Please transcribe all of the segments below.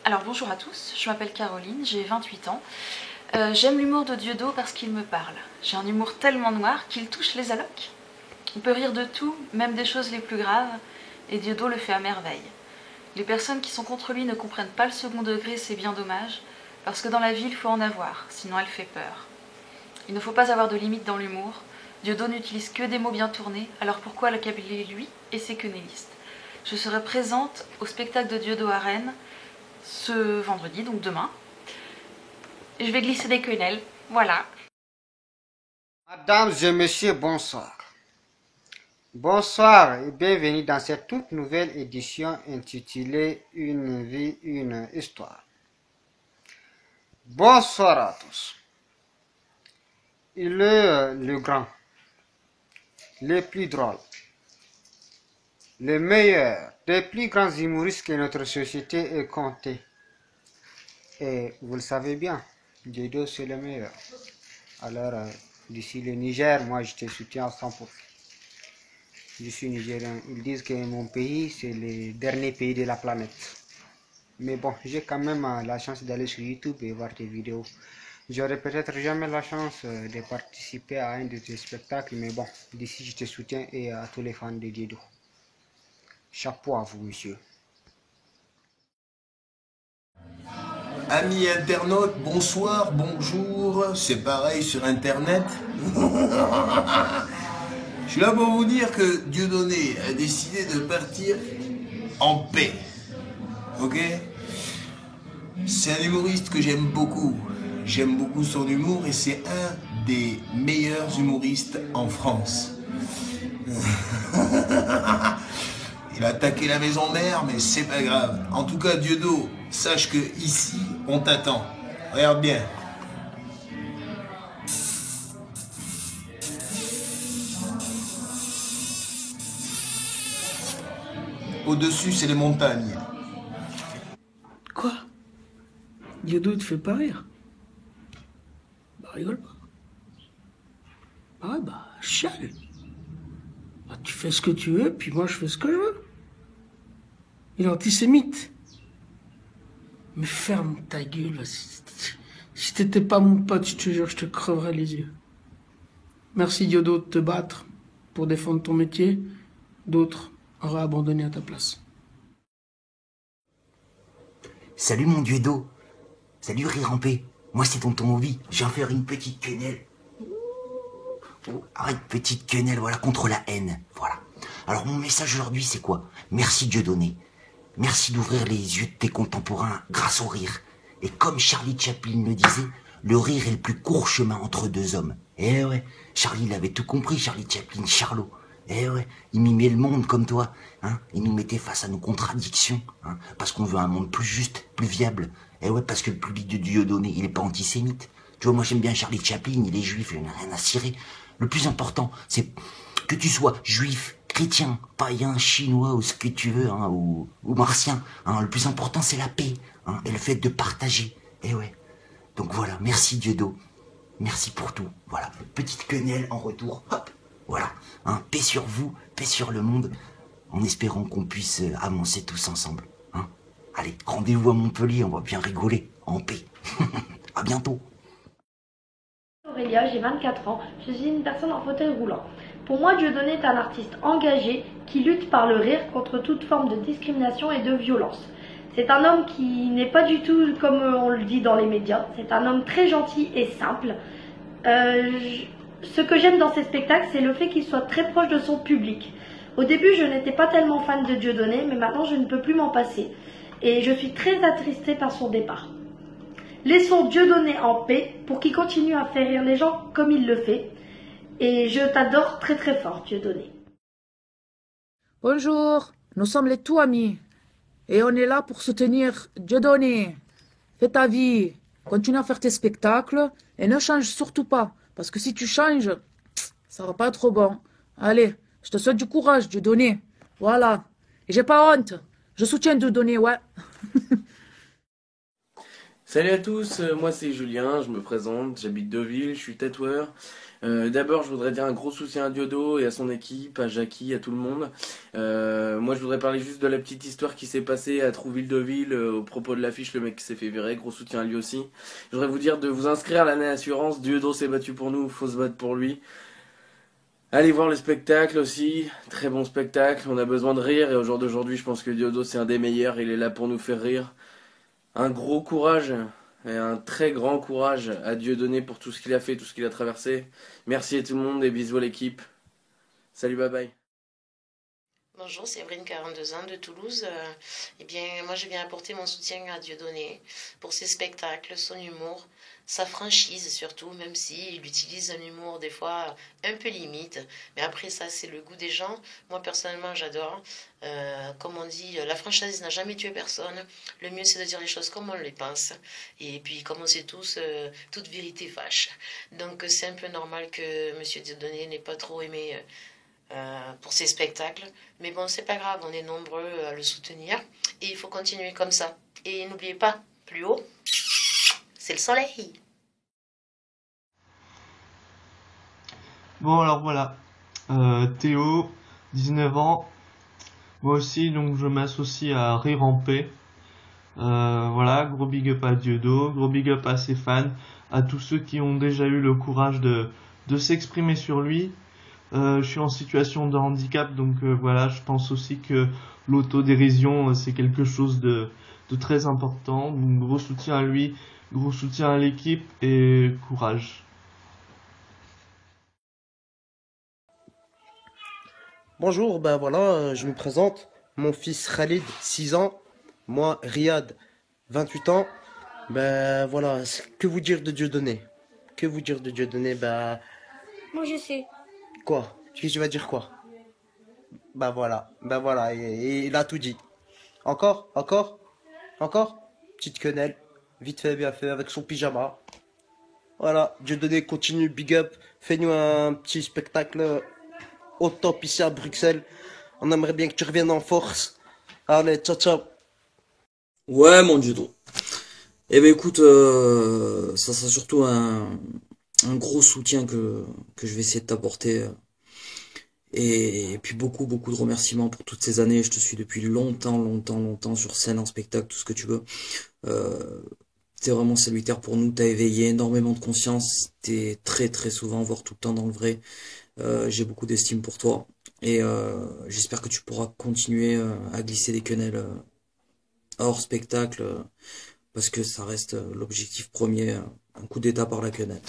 Alors bonjour à tous, je m'appelle Caroline, j'ai 28 ans. J'aime l'humour de Dieudo parce qu'il me parle. J'ai un humour tellement noir qu'il touche les allocs. On peut rire de tout, même des choses les plus graves, et Dieudo le fait à merveille. Les personnes qui sont contre lui ne comprennent pas le second degré, c'est bien dommage, parce que dans la vie il faut en avoir, sinon elle fait peur. Il ne faut pas avoir de limite dans l'humour. Dieudo n'utilise que des mots bien tournés, alors pourquoi l'accabler lui et ses quenellistes? Je serai présente au spectacle de Dieudo à Rennes ce vendredi, donc demain. Et je vais glisser des quenelles, voilà. Mesdames et messieurs, bonsoir. Bonsoir et bienvenue dans cette toute nouvelle édition intitulée Une vie, une histoire. Bonsoir à tous. Il est le grand, le plus drôle, le meilleur des plus grands humoristes que notre société ait compté. Et vous le savez bien, Dieudo c'est le meilleur. Alors, d'ici le Niger, moi je te soutiens à 100%. Je suis nigérien. Ils disent que mon pays, c'est le dernier pays de la planète. Mais bon, j'ai quand même la chance d'aller sur YouTube et voir tes vidéos. J'aurais peut-être jamais la chance de participer à un de tes spectacles, mais bon, d'ici je te soutiens et à tous les fans de Dieudo. Chapeau à vous, monsieur. Amis internautes, bonsoir, bonjour, c'est pareil sur internet. Je suis là pour vous dire que Dieudonné a décidé de partir en paix. Ok? C'est un humoriste que j'aime beaucoup. J'aime beaucoup son humour et c'est un des meilleurs humoristes en France. Il a attaqué la maison mère, mais c'est pas grave. En tout cas, Dieudo, sache que ici, on t'attend. Regarde bien. Au-dessus, c'est les montagnes. Quoi? Dieudo, il te fait pas rire? Bah, rigole pas. Ah ouais, bah, chiale. Bah, tu fais ce que tu veux, puis moi, je fais ce que je veux. Il est antisémite. Mais ferme ta gueule. Si t'étais pas mon pote, je te jure, je te creverais les yeux. Merci, Dieudo, de te battre pour défendre ton métier. D'autres auraient abandonné à ta place. Salut mon Dieudo. Salut Rire en paix. Moi c'est tonton Ovi. Je viens faire une petite quenelle. Oh, arrête, petite quenelle, voilà, contre la haine. Voilà. Alors mon message aujourd'hui c'est quoi? Merci Dieudonné. Merci d'ouvrir les yeux de tes contemporains grâce au rire. Et comme Charlie Chaplin le disait, le rire est le plus court chemin entre deux hommes. Eh ouais, Charlie il avait tout compris, Charlie Chaplin, Charlot. Eh ouais, il mimait le monde comme toi, hein. Il nous mettait face à nos contradictions, hein, parce qu'on veut un monde plus juste, plus viable. Eh ouais, parce que le public de Dieudonné, il est pas antisémite. Tu vois, moi j'aime bien Charlie Chaplin, il est juif, il n'a rien à cirer. Le plus important, c'est que tu sois juif, chrétien, païen, chinois ou ce que tu veux, hein, ou martien. Hein. Le plus important, c'est la paix, hein, et le fait de partager. Eh ouais. Donc voilà, merci Dieudo. Merci pour tout. Voilà, petite quenelle en retour. Hop, voilà. Hein, paix sur vous, paix sur le monde, en espérant qu'on puisse avancer tous ensemble. Hein. Allez, rendez-vous à Montpellier, on va bien rigoler, en paix. À bientôt. Aurélia, j'ai 24 ans, je suis une personne en fauteuil roulant. Pour moi, Dieudonné est un artiste engagé qui lutte par le rire contre toute forme de discrimination et de violence. C'est un homme qui n'est pas du tout comme on le dit dans les médias, c'est un homme très gentil et simple. Ce que j'aime dans ses spectacles, c'est le fait qu'il soit très proche de son public. Au début, je n'étais pas tellement fan de Dieudonné, mais maintenant je ne peux plus m'en passer. Et je suis très attristée par son départ. Laissons Dieudonné en paix pour qu'il continue à faire rire les gens comme il le fait. Et je t'adore très très fort, Dieudonné. Bonjour, nous sommes les tout amis. Et on est là pour soutenir Dieudonné. Fais ta vie, continue à faire tes spectacles et ne change surtout pas. Parce que si tu changes, ça va pas être trop bon. Allez, je te souhaite du courage, Dieudonné. Voilà. Et j'ai pas honte. Je soutiens Dieudonné, ouais. Salut à tous, moi c'est Julien, je me présente, j'habite Deauville, je suis tatoueur. D'abord, je voudrais dire un gros soutien à Diodo et à son équipe, à Jackie, à tout le monde. Moi, je voudrais parler juste de la petite histoire qui s'est passée à Trouville-Deauville au propos de l'affiche, le mec qui s'est fait virer. Gros soutien à lui aussi. Je voudrais vous dire de vous inscrire à l'année assurance. Diodo s'est battu pour nous, faut se battre pour lui. Allez voir le spectacle aussi, très bon spectacle, on a besoin de rire et au jour d'aujourd'hui je pense que Diodo c'est un des meilleurs, il est là pour nous faire rire. Un gros courage et un très grand courage à Dieudonné pour tout ce qu'il a fait, tout ce qu'il a traversé. Merci à tout le monde et bisous à l'équipe. Salut, bye bye. Bonjour, c'est Séverine, 42 ans, de Toulouse. Eh bien, moi, je viens apporter mon soutien à Dieudonné pour ses spectacles, son humour, sa franchise surtout, même s'il utilise un humour des fois un peu limite. Mais après, ça, c'est le goût des gens. Moi, personnellement, j'adore. Comme on dit, la franchise n'a jamais tué personne. Le mieux, c'est de dire les choses comme on les pense. Et puis, comme on sait tous, toute vérité fâche. Donc, c'est un peu normal que M. Dieudonné n'ait pas trop aimé... pour ses spectacles. Mais bon, c'est pas grave, on est nombreux à le soutenir. Et il faut continuer comme ça. Et n'oubliez pas, plus haut, c'est le soleil. Bon alors voilà, Théo, 19 ans, moi aussi donc je m'associe à Rire en paix. Voilà, gros big up à Diodo, gros big up à ses fans, à tous ceux qui ont déjà eu le courage de s'exprimer sur lui. Je suis en situation de handicap, donc voilà, je pense aussi que l'autodérision c'est quelque chose de très important. Donc gros soutien à lui, gros soutien à l'équipe et courage. Bonjour, ben voilà, je me présente. Mon fils Khalid, 6 ans. Moi, Riyad, 28 ans. Ben voilà, que vous dire de Dieudonné? Que vous dire de Dieudonné? Ben. Moi je sais. Quoi? Qu'est-ce que tu vas dire quoi? Ben voilà, et il a tout dit. Encore? Petite quenelle, vite fait, bien fait, avec son pyjama. Voilà, Dieudonné continue, big up. Fais-nous un petit spectacle au top ici à Bruxelles. On aimerait bien que tu reviennes en force. Allez, ciao, ciao. Ouais, mon Diodo. Eh ben écoute, ça sera surtout un gros soutien que je vais essayer de t'apporter. Et puis beaucoup de remerciements pour toutes ces années. Je te suis depuis longtemps sur scène, en spectacle, tout ce que tu veux. T'es vraiment salutaire pour nous, t'as éveillé énormément de conscience, t'es très souvent, voire tout le temps dans le vrai. J'ai beaucoup d'estime pour toi. Et j'espère que tu pourras continuer à glisser des quenelles hors spectacle, parce que ça reste l'objectif premier, un coup d'état par la quenelle.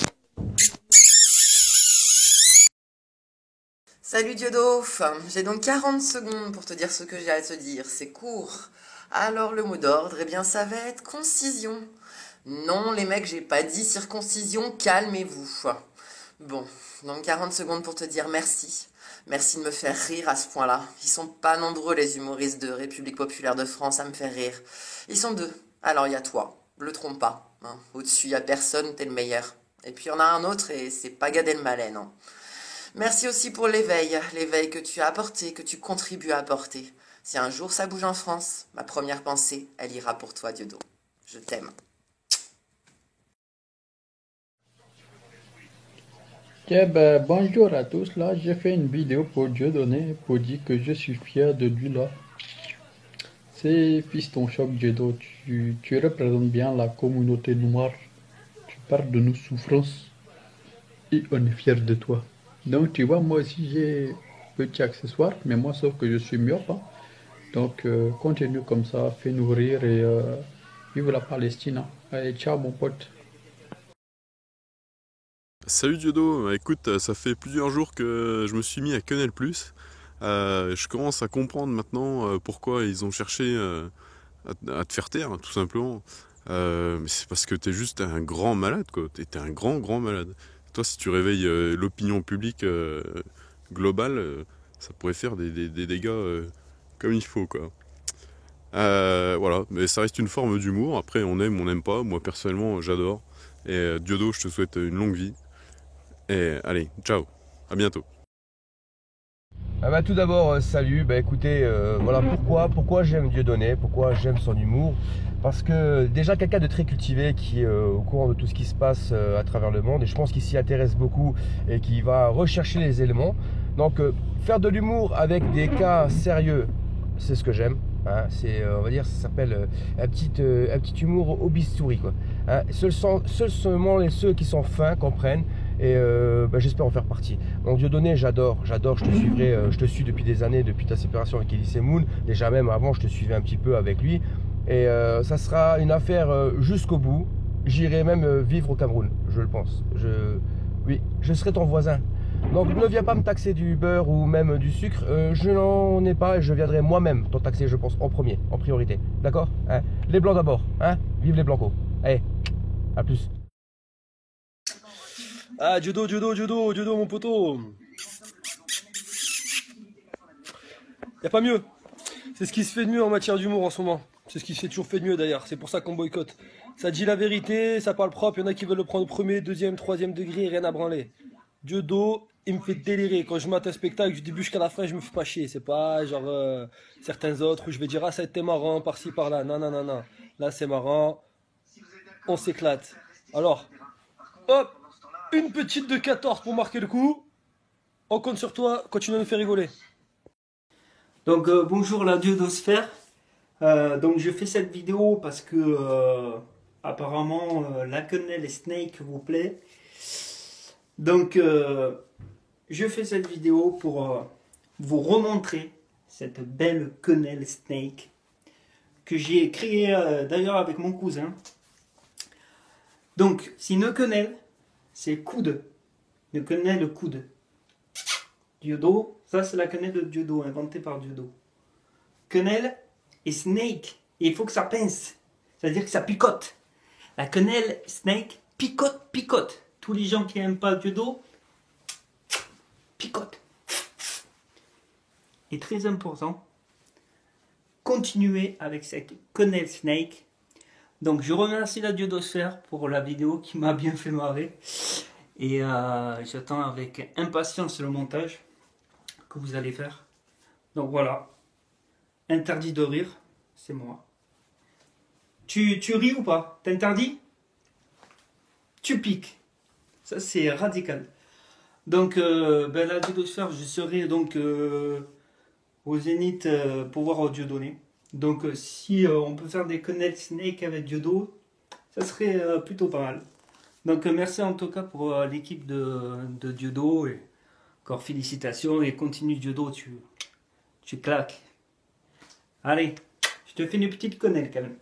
Salut Diodo, j'ai donc 40 secondes pour te dire ce que j'ai à te dire, c'est court. Alors le mot d'ordre, eh bien ça va être concision. Non les mecs, j'ai pas dit circoncision, calmez-vous. Bon, donc 40 secondes pour te dire merci. Merci de me faire rire à ce point-là. Ils sont pas nombreux les humoristes de République Populaire de France à me faire rire. Ils sont 2. Alors il y a toi, le trompe pas. Hein. Au-dessus il y a personne, t'es le meilleur. Et puis il y en a un autre et c'est pas Gad Elmaleh, non. Merci aussi pour l'éveil que tu as apporté, que tu contribues à apporter. Si un jour ça bouge en France, ma première pensée, elle ira pour toi, Diodo. Je t'aime. Eh ben, bonjour à tous, là j'ai fait une vidéo pour Dieudonné pour dire que je suis fier de lui là. C'est Fiston Choc Diodo, tu représentes bien la communauté noire, tu parles de nos souffrances et on est fier de toi. Donc tu vois, moi aussi j'ai petit accessoire, mais moi sauf que je suis myope. Hein. Donc continue comme ça, fais-nous rire et vive la Palestine. Hein. Allez, ciao mon pote. Salut Diodo, écoute, ça fait plusieurs jours que je me suis mis à Canal+. Je commence à comprendre maintenant pourquoi ils ont cherché à te faire taire, tout simplement. Mais c'est parce que t'es juste un grand malade, quoi. T'es un grand malade. Toi, si tu réveilles l'opinion publique globale, ça pourrait faire des dégâts comme il faut, quoi. Voilà, mais ça reste une forme d'humour. Après, on aime, on n'aime pas. Moi, personnellement, j'adore. Et Diodo, je te souhaite une longue vie. Et allez, ciao, à bientôt. Ah bah tout d'abord, salut, bah écoutez, voilà pourquoi j'aime Dieudonné, pourquoi j'aime son humour. Parce que déjà quelqu'un de très cultivé qui est au courant de tout ce qui se passe à travers le monde, et je pense qu'il s'y intéresse beaucoup et qui va rechercher les éléments. Donc faire de l'humour avec des cas sérieux, c'est ce que j'aime. Hein, c'est, on va dire, ça s'appelle un petit humour au bistouri, quoi. Hein, seulement ceux qui sont fins comprennent. Et j'espère en faire partie. Donc Dieudonné, j'adore, je te suivrai, je te suis depuis des années, depuis ta séparation avec Elise Moon. Déjà même avant, je te suivais un petit peu avec lui. Et ça sera une affaire jusqu'au bout. J'irai même vivre au Cameroun, je le pense. Oui, je serai ton voisin. Donc ne viens pas me taxer du beurre ou même du sucre. Je n'en ai pas et je viendrai moi-même t'en taxer, je pense, en premier, en priorité. D'accord, hein? Les blancs d'abord, hein? Vive les blancos. Allez, à plus. Ah, Diodo, mon poteau. Y a pas mieux. C'est ce qui se fait de mieux en matière d'humour en ce moment. C'est ce qui se fait toujours fait de mieux d'ailleurs. C'est pour ça qu'on boycotte. Ça dit la vérité, ça parle propre. Il y en a qui veulent le prendre au premier, deuxième, troisième degré, rien à branler. Diodo, il me fait délirer. Quand je mate un spectacle, du début jusqu'à la fin, je me fais pas chier. C'est pas genre certains autres où je vais dire ah ça a été marrant par-ci par-là. Non. Là c'est marrant. On s'éclate. Alors, hop. Une petite de 14 pour marquer le coup. On compte sur toi, continue à nous faire rigoler. Donc bonjour la Diodosphère. Donc je fais cette vidéo parce que apparemment la quenelle Snake vous plaît. Donc je fais cette vidéo pour vous remontrer cette belle quenelle Snake que j'ai créée d'ailleurs avec mon cousin. Donc c'est une quenelle. C'est coude. Une quenelle coude. Diodo, ça c'est la quenelle de Diodo, inventée par Diodo. Quenelle et snake. Et il faut que ça pince. C'est-à-dire que ça picote. La quenelle snake picote. Tous les gens qui n'aiment pas Diodo, picote. Et très important, continuez avec cette quenelle snake. Donc je remercie la Diodosphère pour la vidéo qui m'a bien fait marrer. Et j'attends avec impatience le montage que vous allez faire. Donc voilà. Interdit de rire, c'est moi. Tu ris ou pas? T'interdis? Tu piques. Ça c'est radical. Donc la Diodosphère, je serai donc au Zénith pour voir Dieudonné. Donc si on peut faire des quenelles Snake avec Diodo, ça serait plutôt pas mal. Donc merci en tout cas pour l'équipe de Diodo. Et encore félicitations et continue Diodo, tu claques. Allez, je te fais une petite quenelle quand même.